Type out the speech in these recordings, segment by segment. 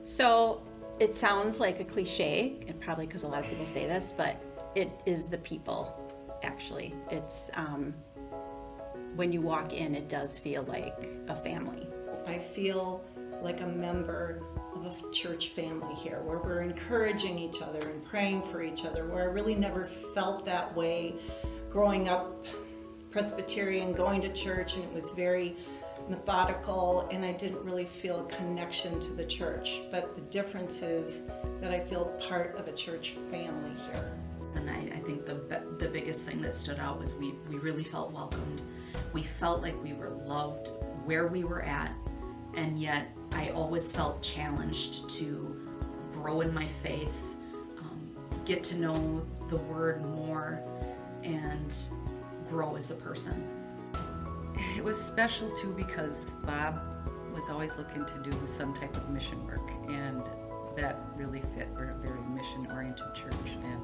So it sounds like a cliche, and probably because a lot of people say this, but it is the people, actually. It's when you walk in, it does feel like a family. I feel like a member of a church family here, where we're encouraging each other and praying for each other, where I really never felt that way growing up Presbyterian, going to church, and it was very methodical, and I didn't really feel a connection to the church. But the difference is that I feel part of a church family here. And I think the biggest thing that stood out was we really felt welcomed. We felt like we were loved where we were at, and yet I always felt challenged to grow in my faith, get to know the Word more, and grow as a person. It was special too because Bob was always looking to do some type of mission work, and that really fit. We're a very mission-oriented church, and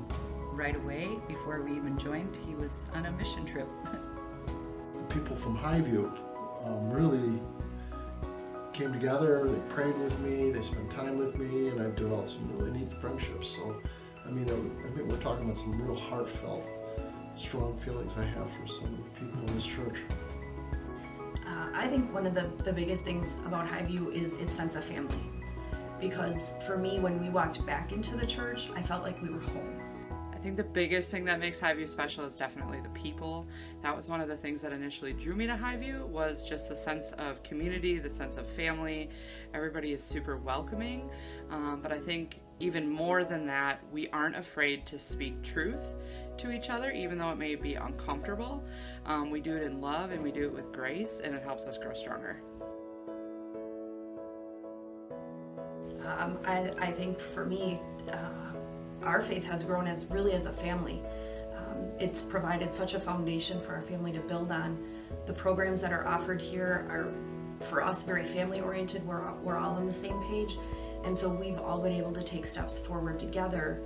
right away, before we even joined, he was on a mission trip. The people from Highview really came together, they prayed with me, they spent time with me, and I've developed some really neat friendships. So, I think we're talking about some real heartfelt, strong feelings I have for some people in this church. I think one of the biggest things about Highview is its sense of family. Because for me, when we walked back into the church, I felt like we were home. I think the biggest thing that makes Highview special is definitely the people. That was one of the things that initially drew me to Highview, was just the sense of community, the sense of family. Everybody is super welcoming, but I think even more than that, we aren't afraid to speak truth to each other, even though it may be uncomfortable. We do it in love, and we do it with grace, and it helps us grow stronger. I think for me, our faith has grown as a family. It's provided such a foundation for our family to build on. The programs that are offered here are, for us, very family oriented. We're all on the same page, and so we've all been able to take steps forward together.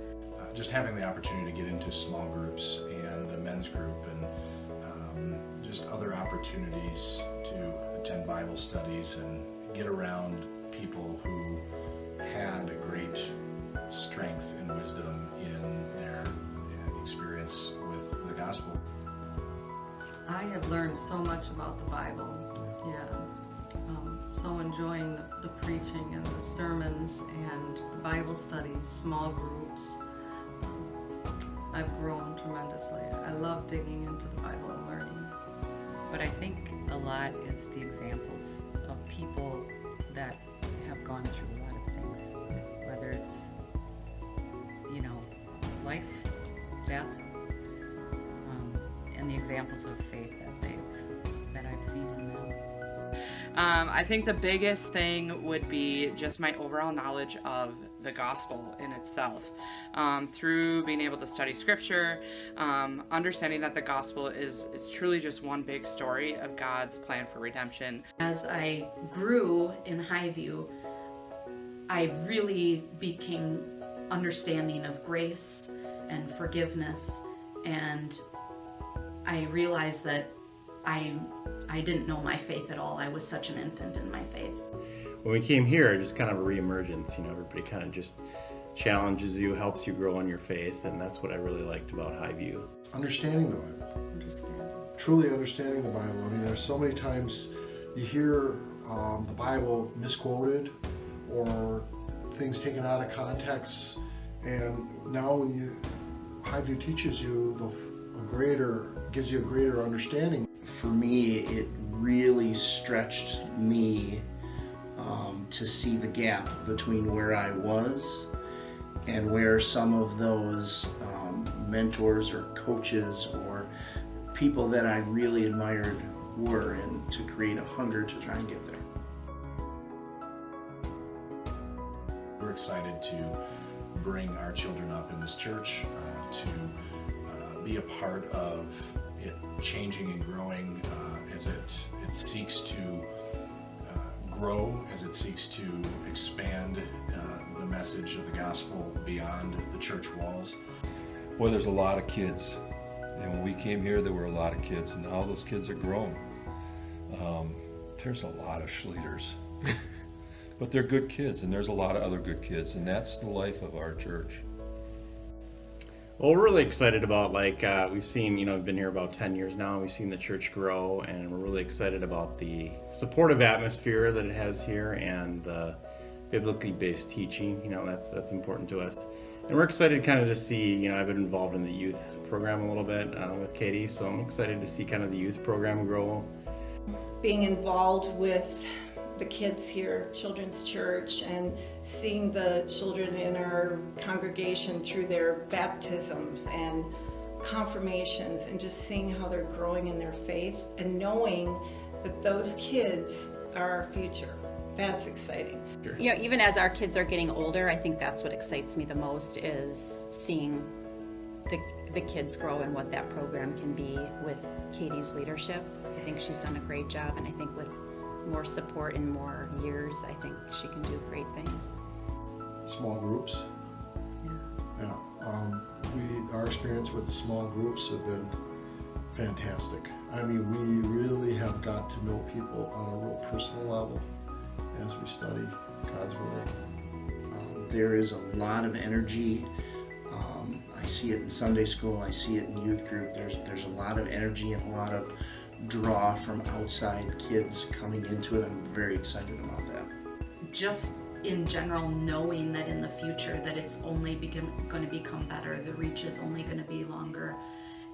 Just having the opportunity to get into small groups and the men's group, and just other opportunities to attend Bible studies and get around people who had a great strength and wisdom in their experience with the gospel. I have learned so much about the Bible. Yeah. So enjoying the preaching and the sermons and the Bible studies, small groups. I've grown tremendously. I love digging into the Bible and learning. But I think a lot is the examples of people that have gone through a lot of things, whether it's, life, death, and the examples of faith that I've seen in them. I think the biggest thing would be just my overall knowledge of the gospel in itself. Through being able to study scripture, understanding that the gospel is truly just one big story of God's plan for redemption. As I grew in Highview, I really became understanding of grace and forgiveness, and I realized that I didn't know my faith at all. I was such an infant in my faith. When we came here, just kind of a reemergence, everybody kind of just challenges you, helps you grow in your faith, and that's what I really liked about Highview. Understanding the Bible. Truly understanding the Bible. There's so many times you hear the Bible misquoted or things taken out of context, and now when Highview teaches you gives you a greater understanding. For me, it really stretched me to see the gap between where I was and where some of those mentors or coaches or people that I really admired were, and to create a hunger to try and get there. We're excited to bring our children up in this church, to be a part of it changing and growing as it seeks to grow, as it seeks to expand the message of the gospel beyond the church walls. Boy, there's a lot of kids, and when we came here there were a lot of kids, and now those kids are grown. There's a lot of Schleiters. But they're good kids, and there's a lot of other good kids, and that's the life of our church. Well, we're really excited about, we've seen, we've been here about 10 years now, and we've seen the church grow, and we're really excited about the supportive atmosphere that it has here and the biblically based teaching. That's important to us. And we're excited kind of to see, I've been involved in the youth program a little bit with Katie, so I'm excited to see kind of the youth program grow. Being involved with the kids here, Children's Church, and seeing the children in our congregation through their baptisms and confirmations, and just seeing how they're growing in their faith and knowing that those kids are our future. That's exciting. Even as our kids are getting older, I think that's what excites me the most, is seeing the kids grow and what that program can be with Katie's leadership. I think she's done a great job, and I think with more support and more years, I think she can do great things. Small groups. Yeah. Our experience with the small groups have been fantastic. I mean, we really have got to know people on a real personal level as we study God's Word. There is a lot of energy. I see it in Sunday school. I see it in youth group. There's a lot of energy and a lot of draw from outside kids coming into it. I'm very excited about that. Just in general, knowing that in the future that it's only going to become better, the reach is only going to be longer,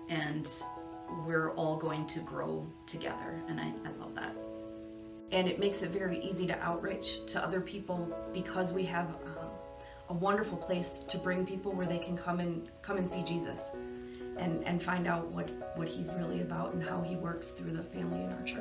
and we're all going to grow together, and I love that. And it makes it very easy to outreach to other people, because we have a wonderful place to bring people where they can come and see Jesus and find out what he's really about and how he works through the family in our church.